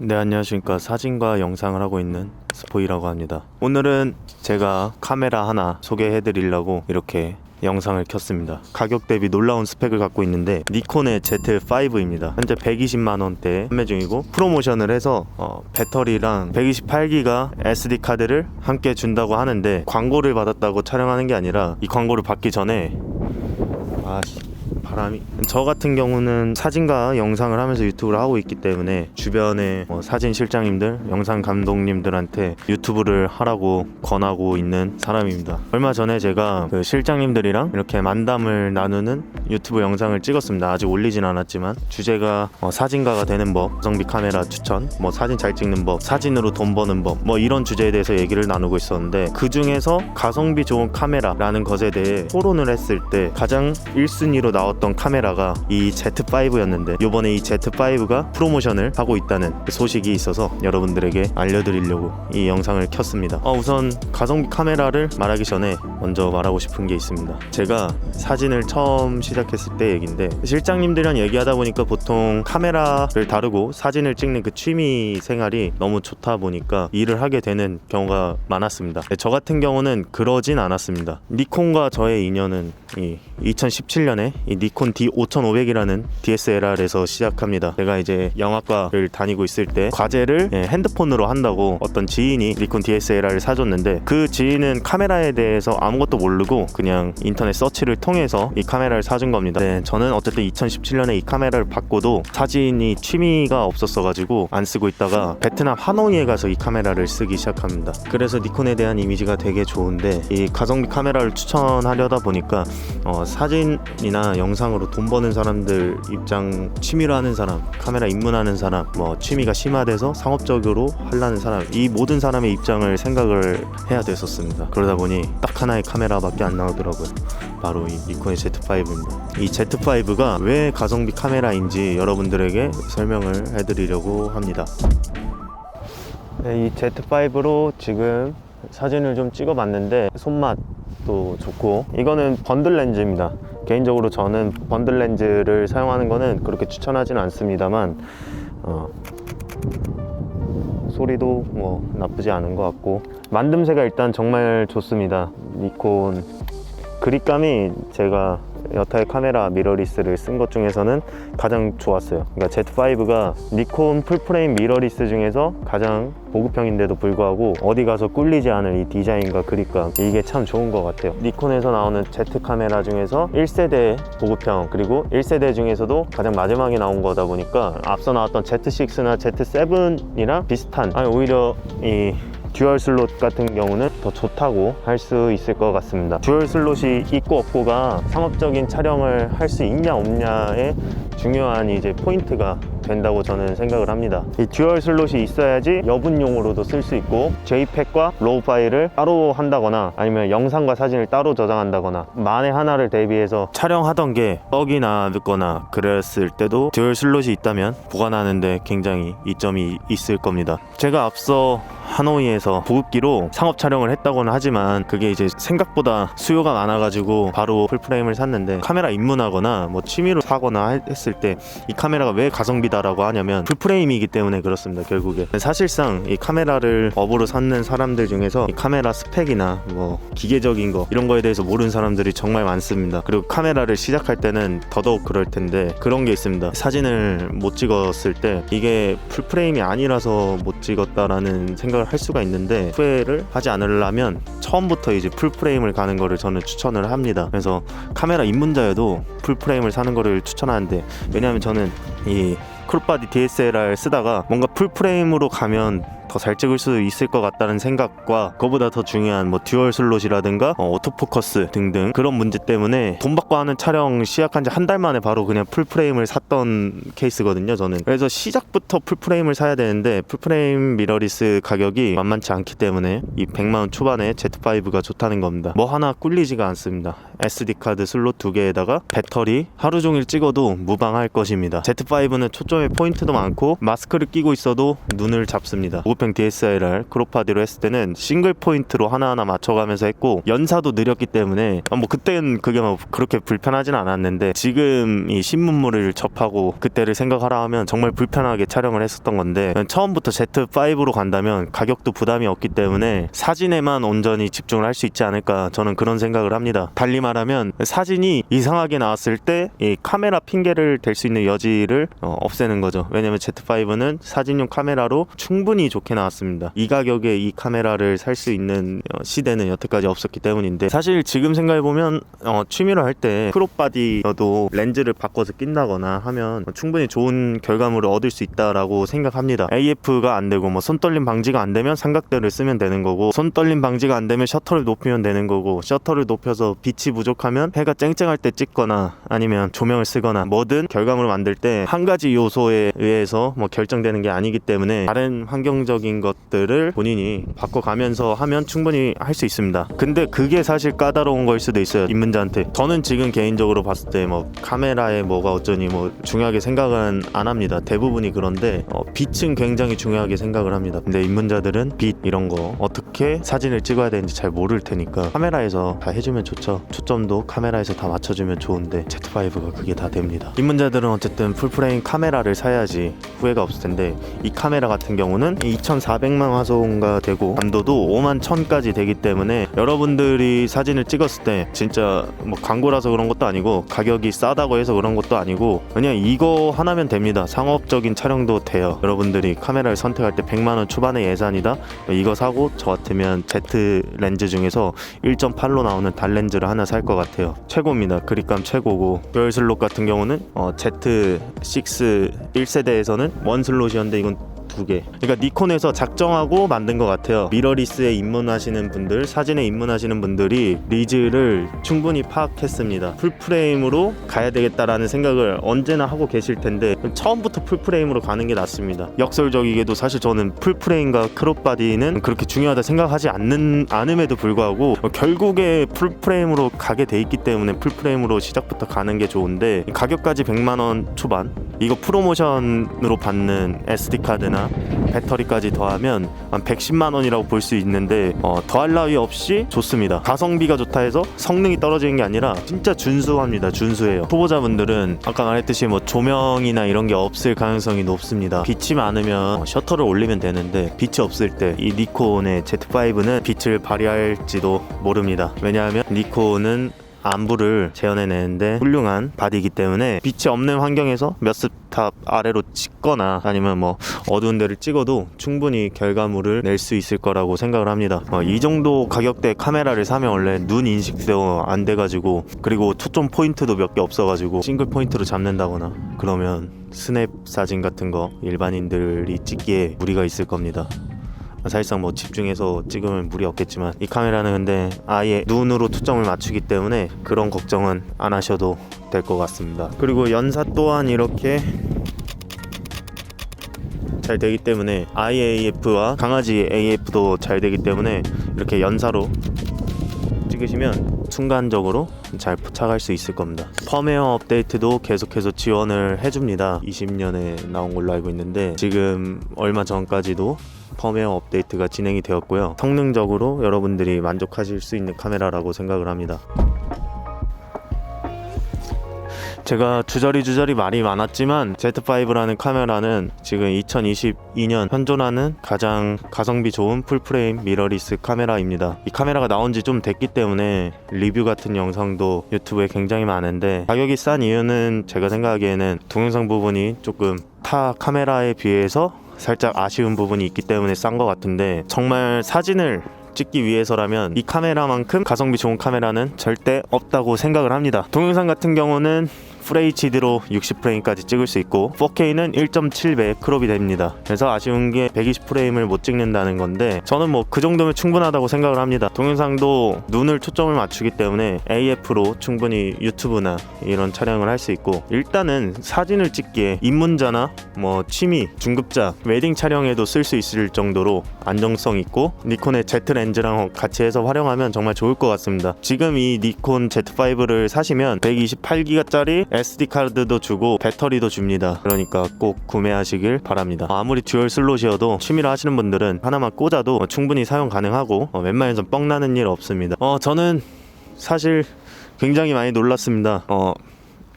네, 안녕하십니까. 사진과 영상을 하고 있는 스포이라고 합니다. 오늘은 제가 카메라 하나 소개해 드리려고 이렇게 영상을 켰습니다. 가격 대비 놀라운 스펙을 갖고 있는데 니콘의 Z5입니다. 현재 120만원대에 판매 중이고 프로모션을 해서 배터리랑 128기가 SD카드를 함께 준다고 하는데 광고를 받았다고 촬영하는 게 아니라 이 광고를 받기 전에 바람이, 저 같은 경우는 사진과 영상을 하면서 유튜브를 하고 있기 때문에 주변에 사진 실장님들, 영상 감독님들한테 유튜브를 하라고 권하고 있는 사람입니다. 얼마 전에 제가 그 실장님들이랑 이렇게 만담을 나누는 유튜브 영상을 찍었습니다. 아직 올리진 않았지만 주제가 사진가가 되는 법, 가성비 카메라 추천, 사진 잘 찍는 법, 사진으로 돈 버는 법, 이런 주제에 대해서 얘기를 나누고 있었는데, 그 중에서 가성비 좋은 카메라라는 것에 대해 토론을 했을 때 가장 1순위로 나왔던 카메라가 이 Z5였는데, 요번에 이 Z5가 프로모션을 하고 있다는 소식이 있어서 여러분들에게 알려드리려고 이 영상을 켰습니다. 우선 가성비 카메라를 말하기 전에 먼저 말하고 싶은 게 있습니다. 제가 사진을 처음 시작했을 때 얘기인데, 실장님들이랑 얘기하다 보니까 보통 카메라를 다루고 사진을 찍는 그 취미 생활이 너무 좋다 보니까 일을 하게 되는 경우가 많았습니다. 저 같은 경우는 그러진 않았습니다. 니콘과 저의 인연은 2017년에 이 니콘 D5500이라는 DSLR에서 시작합니다. 제가 이제 영화과를 다니고 있을 때 과제를 핸드폰으로 한다고 어떤 지인이 니콘 DSLR을 사줬는데, 그 지인은 카메라에 대해서 아무것도 모르고 그냥 인터넷 서치를 통해서 이 카메라를 사준 겁니다. 저는 어쨌든 2017년에 이 카메라를 받고도 사진이 취미가 없었어가지고 안 쓰고 있다가 베트남 하노이에 가서 이 카메라를 쓰기 시작합니다. 그래서 니콘에 대한 이미지가 되게 좋은데, 이 가성비 카메라를 추천하려다 보니까 사진이나 영상으로 돈 버는 사람들 입장, 취미로 하는 사람, 카메라 입문하는 사람, 취미가 심화돼서 상업적으로 하려는 사람, 이 모든 사람의 입장을 생각을 해야 됐었습니다. 그러다 보니 딱 하나의 카메라밖에 안 나오더라고요. 바로 이 니콘의 Z5입니다. 이 Z5가 왜 가성비 카메라인지 여러분들에게 설명을 해드리려고 합니다. 이 Z5로 지금 사진을 좀 찍어봤는데 손맛도 좋고, 이거는 번들 렌즈입니다. 개인적으로 저는 번들 렌즈를 사용하는 거는 그렇게 추천하지는 않습니다만 소리도 나쁘지 않은 것 같고, 만듦새가 일단 정말 좋습니다. 니콘 그립감이 제가 여타의 카메라 미러리스를 쓴 것 중에서는 가장 좋았어요. 그러니까 Z5가 니콘 풀프레임 미러리스 중에서 가장 보급형인데도 불구하고 어디 가서 꿀리지 않을 이 디자인과 그립감, 이게 참 좋은 것 같아요. 니콘에서 나오는 Z 카메라 중에서 1세대 보급형, 그리고 1세대 중에서도 가장 마지막에 나온 거다 보니까 앞서 나왔던 Z6나 Z7이랑 비슷한, 오히려 이 듀얼 슬롯 같은 경우는 더 좋다고 할 수 있을 것 같습니다. 듀얼 슬롯이 있고 없고가 상업적인 촬영을 할 수 있냐 없냐의 중요한 이제 포인트가 된다고 저는 생각을 합니다. 이 듀얼 슬롯이 있어야지 여분용으로도 쓸 수 있고, JPEG과 RAW 파일을 따로 한다거나 아니면 영상과 사진을 따로 저장한다거나, 만에 하나를 대비해서 촬영하던 게 뻑이 나거나 그랬을 때도 듀얼 슬롯이 있다면 보관하는데 굉장히 이점이 있을 겁니다. 제가 앞서 하노이에서 보급기로 상업 촬영을 했다고는 하지만 그게 이제 생각보다 수요가 많아가지고 바로 풀프레임을 샀는데, 카메라 입문하거나 취미로 사거나 했을 때 이 카메라가 왜 가성비다라고 하냐면 풀프레임이기 때문에 그렇습니다. 결국에 사실상 이 카메라를 업으로 찾는 사람들 중에서 이 카메라 스펙이나 기계적인 거, 이런 거에 대해서 모르는 사람들이 정말 많습니다. 그리고 카메라를 시작할 때는 더더욱 그럴 텐데, 그런 게 있습니다. 사진을 못 찍었을 때 이게 풀프레임이 아니라서 못 찍었다라는 생각을 할 수가 있는데, 후회를 하지 않으려면 처음부터 이제 풀프레임을 가는 거를 저는 추천을 합니다. 그래서 카메라 입문자여도 풀프레임을 사는 거를 추천하는데, 왜냐하면 저는 이 크롭바디 DSLR 쓰다가 뭔가 풀프레임으로 가면 더 잘 찍을 수 있을 것 같다는 생각과, 그거보다 더 중요한 듀얼 슬롯이라든가 오토포커스 등등 그런 문제 때문에 돈 받고 하는 촬영 시작한 지 한 달 만에 바로 그냥 풀프레임을 샀던 케이스거든요, 저는. 그래서 시작부터 풀프레임을 사야 되는데 풀프레임 미러리스 가격이 만만치 않기 때문에 이 100만원 초반에 Z5가 좋다는 겁니다. 하나 꿀리지가 않습니다. SD카드 슬롯 2개에다가 배터리 하루 종일 찍어도 무방할 것입니다. Z5는 초점의 포인트도 많고 마스크를 끼고 있어도 눈을 잡습니다. 조평 DSLR 크롭바디로 했을 때는 싱글 포인트로 하나하나 맞춰가면서 했고 연사도 느렸기 때문에 뭐 그때는 그게 뭐 그렇게 불편하진 않았는데 지금 이 신문물을 접하고 그때를 생각하라 하면 정말 불편하게 촬영을 했었던 건데 처음부터 Z5로 간다면 가격도 부담이 없기 때문에 사진에만 온전히 집중을 할 수 있지 않을까 저는 그런 생각을 합니다. 달리 말하면 사진이 이상하게 나왔을 때 이 카메라 핑계를 댈 수 있는 여지를 없애는 거죠. 왜냐면 Z5는 사진용 카메라로 충분히 좋게 나왔습니다. 이 가격에 이 카메라를 살 수 있는 시대는 여태까지 없었기 때문인데 사실 지금 생각해보면 취미로 할 때 크롭바디여도 렌즈를 바꿔서 낀다거나 하면 충분히 좋은 결과물을 얻을 수 있다라고 생각합니다. AF가 안 되고 뭐 손떨림 방지가 안 되면 삼각대를 쓰면 되는 거고 손떨림 방지가 안 되면 셔터를 높이면 되는 거고 셔터를 높여서 빛이 부족하면 해가 쨍쨍할 때 찍거나 아니면 조명을 쓰거나 뭐든 결과물을 만들 때 한 가지 요소에 의해서 뭐 결정되는 게 아니기 때문에 다른 환경적인 것들을 본인이 바꿔가면서 하면 충분히 할 수 있습니다. 근데 그게 사실 까다로운 걸 수도 있어요. 입문자한테. 저는 지금 개인적으로 봤을 때 뭐 카메라에 뭐가 어쩌니 뭐 중요하게 생각은 안 합니다. 대부분이 그런데 빛은 굉장히 중요하게 생각을 합니다. 근데 입문자들은 빛 이런 거 어떻게 사진을 찍어야 되는지 잘 모를 테니까 카메라에서 다 해주면 좋죠. 초점도 카메라에서 다 맞춰주면 좋은데 Z5가 그게 다 됩니다. 입문자들은 어쨌든 풀프레임 카메라를 사야지 후회가 없을 텐데 이 카메라 같은 경우는 2400만 화소가 되고 감도도 5만 1000까지 되기 때문에 여러분들이 사진을 찍었을 때 진짜 뭐 광고라서 그런 것도 아니고 가격이 싸다고 해서 그런 것도 아니고 그냥 이거 하나면 됩니다. 상업적인 촬영도 돼요. 여러분들이 카메라를 선택할 때 100만원 초반의 예산이다 이거 사고 저 같으면 Z 렌즈 중에서 1.8로 나오는 달 렌즈를 하나 살 것 같아요. 최고입니다. 그립감 최고고 듀얼 슬롯 같은 경우는 Z6 1세대에서는 원 슬롯이었는데 이건 2개. 그러니까 니콘에서 작정하고 만든 것 같아요. 미러리스에 입문하시는 분들, 사진에 입문하시는 분들이 니즈를 충분히 파악했습니다. 풀프레임으로 가야 되겠다라는 생각을 언제나 하고 계실 텐데 처음부터 풀프레임으로 가는 게 낫습니다. 역설적이게도 사실 저는 풀프레임과 크롭바디는 그렇게 중요하다 생각하지 않음에도 불구하고 결국에 풀프레임으로 가게 돼 있기 때문에 풀프레임으로 시작부터 가는 게 좋은데 가격까지 100만원 초반 이거 프로모션으로 받는 SD카드나 배터리까지 더하면 한 110만원이라고 볼 수 있는데 더할 나위 없이 좋습니다. 가성비가 좋다 해서 성능이 떨어지는 게 아니라 진짜 준수합니다. 준수해요. 초보자분들은 아까 말했듯이 뭐 조명이나 이런 게 없을 가능성이 높습니다. 빛이 많으면 셔터를 올리면 되는데 빛이 없을 때 이 니콘의 Z5는 빛을 발휘할지도 모릅니다. 왜냐하면 니콘은 안부를 재현해내는데 훌륭한 바디이기 때문에 빛이 없는 환경에서 몇 스탑 아래로 찍거나 아니면 뭐 어두운 데를 찍어도 충분히 결과물을 낼 수 있을 거라고 생각을 합니다. 이 정도 가격대 카메라를 사면 원래 눈 인식도 안 돼가지고 그리고 초점 포인트도 몇 개 없어가지고 싱글 포인트로 잡는다거나 그러면 스냅 사진 같은 거 일반인들이 찍기에 무리가 있을 겁니다. 사실상 뭐 집중해서 찍으면 무리 없겠지만 이 카메라는 근데 아예 눈으로 초점을 맞추기 때문에 그런 걱정은 안 하셔도 될 것 같습니다. 그리고 연사 또한 이렇게 잘 되기 때문에 IAF와 강아지 AF도 잘 되기 때문에 이렇게 연사로 찍으시면 순간적으로 잘 포착할 수 있을 겁니다. 펌웨어 업데이트도 계속해서 지원을 해줍니다. 20년에 나온 걸로 알고 있는데 지금 얼마 전까지도 펌웨어 업데이트가 진행이 되었고요. 성능적으로 여러분들이 만족하실 수 있는 카메라라고 생각을 합니다. 제가 주저리 말이 많았지만 Z5라는 카메라는 지금 2022년 현존하는 가장 가성비 좋은 풀프레임 미러리스 카메라입니다. 이 카메라가 나온 지 좀 됐기 때문에 리뷰 같은 영상도 유튜브에 굉장히 많은데 가격이 싼 이유는 제가 생각하기에는 동영상 부분이 조금 타 카메라에 비해서 살짝 아쉬운 부분이 있기 때문에 싼 것 같은데 정말 사진을 찍기 위해서라면 이 카메라만큼 가성비 좋은 카메라는 절대 없다고 생각을 합니다. 동영상 같은 경우는 FHD로 60프레임까지 찍을 수 있고 4K는 1.7배 크롭이 됩니다. 그래서 아쉬운 게 120프레임을 못 찍는다는 건데 저는 뭐 그 정도면 충분하다고 생각을 합니다. 동영상도 눈을 초점을 맞추기 때문에 AF로 충분히 유튜브나 이런 촬영을 할 수 있고 일단은 사진을 찍기에 입문자나 뭐 취미, 중급자, 웨딩 촬영에도 쓸 수 있을 정도로 안정성 있고 니콘의 Z 렌즈랑 같이 해서 활용하면 정말 좋을 것 같습니다. 지금 이 니콘 Z5를 사시면 128기가짜리 SD카드도 주고 배터리도 줍니다. 그러니까 꼭 구매하시길 바랍니다. 아무리 듀얼 슬롯이어도 취미로 하시는 분들은 하나만 꽂아도 충분히 사용 가능하고 웬만해서 뻥나는 일 없습니다. 저는 사실 굉장히 많이 놀랐습니다.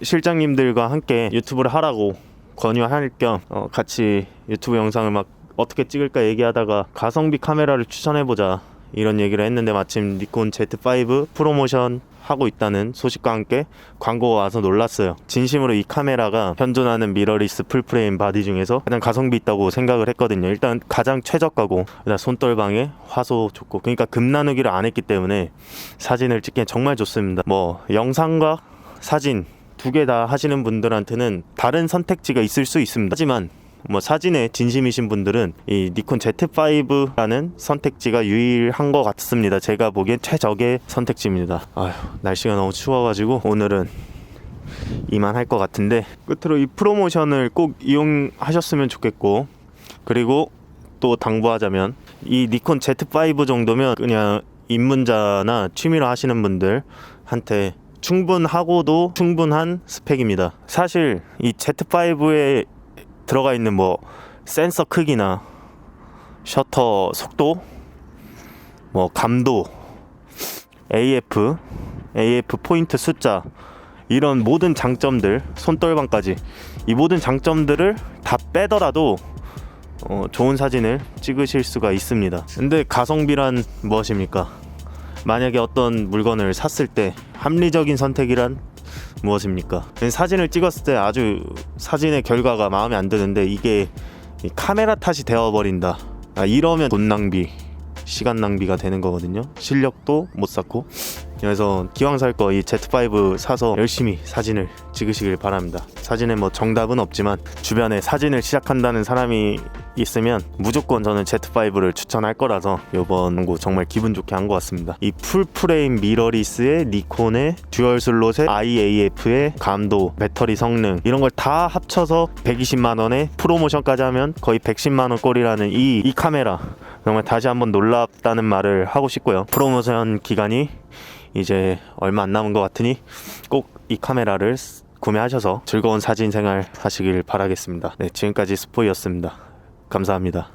실장님들과 함께 유튜브를 하라고 권유할 겸 같이 유튜브 영상을 막 어떻게 찍을까 얘기하다가 가성비 카메라를 추천해보자 이런 얘기를 했는데 마침 니콘 Z5 프로모션 하고 있다는 소식과 함께 광고가 와서 놀랐어요. 진심으로 이 카메라가 현존하는 미러리스 풀프레임 바디 중에서 가장 가성비 있다고 생각을 했거든요. 일단 가장 최저가고 일단 손떨방에 화소 좋고, 그러니까 금 나누기를 안 했기 때문에 사진을 찍기엔 정말 좋습니다. 뭐 영상과 사진 두 개 다 하시는 분들한테는 다른 선택지가 있을 수 있습니다. 하지만 사진에 진심이신 분들은 이 니콘 Z5라는 선택지가 유일한 것 같습니다. 제가 보기엔 최적의 선택지입니다. 날씨가 너무 추워가지고 오늘은 이만할 것 같은데, 끝으로 이 프로모션을 꼭 이용하셨으면 좋겠고, 그리고 또 당부하자면 이 니콘 Z5 정도면 그냥 입문자나 취미로 하시는 분들한테 충분하고도 충분한 스펙입니다. 사실 이 Z5에 들어가 있는 센서 크기나 셔터 속도, 감도, AF 포인트 숫자, 이런 모든 장점들, 손떨방까지 이 모든 장점들을 다 빼더라도 좋은 사진을 찍으실 수가 있습니다. 근데 가성비란 무엇입니까? 만약에 어떤 물건을 샀을 때 합리적인 선택이란 무엇입니까? 사진을 찍었을 때 아주 사진의 결과가 마음에 안 드는데 이게 카메라 탓이 되어버린다. 이러면 돈 낭비, 시간 낭비가 되는 거거든요. 실력도 못 쌓고. 그래서 기왕 살 거 이 Z5 사서 열심히 사진을 찍으시길 바랍니다. 사진에 정답은 없지만 주변에 사진을 시작한다는 사람이 있으면 무조건 저는 Z5를 추천할 거라서 이번 광고 정말 기분 좋게 한 것 같습니다. 이 풀프레임 미러리스의 니콘의 듀얼 슬롯의 IAF의 감도, 배터리 성능, 이런 걸 다 합쳐서 120만원에 프로모션까지 하면 거의 110만원 꼴이라는 이 카메라, 정말 다시 한번 놀랍다는 말을 하고 싶고요. 프로모션 기간이 이제 얼마 안 남은 것 같으니 꼭 이 카메라를 구매하셔서 즐거운 사진 생활 하시길 바라겠습니다. 네, 지금까지 스포이였습니다. 감사합니다.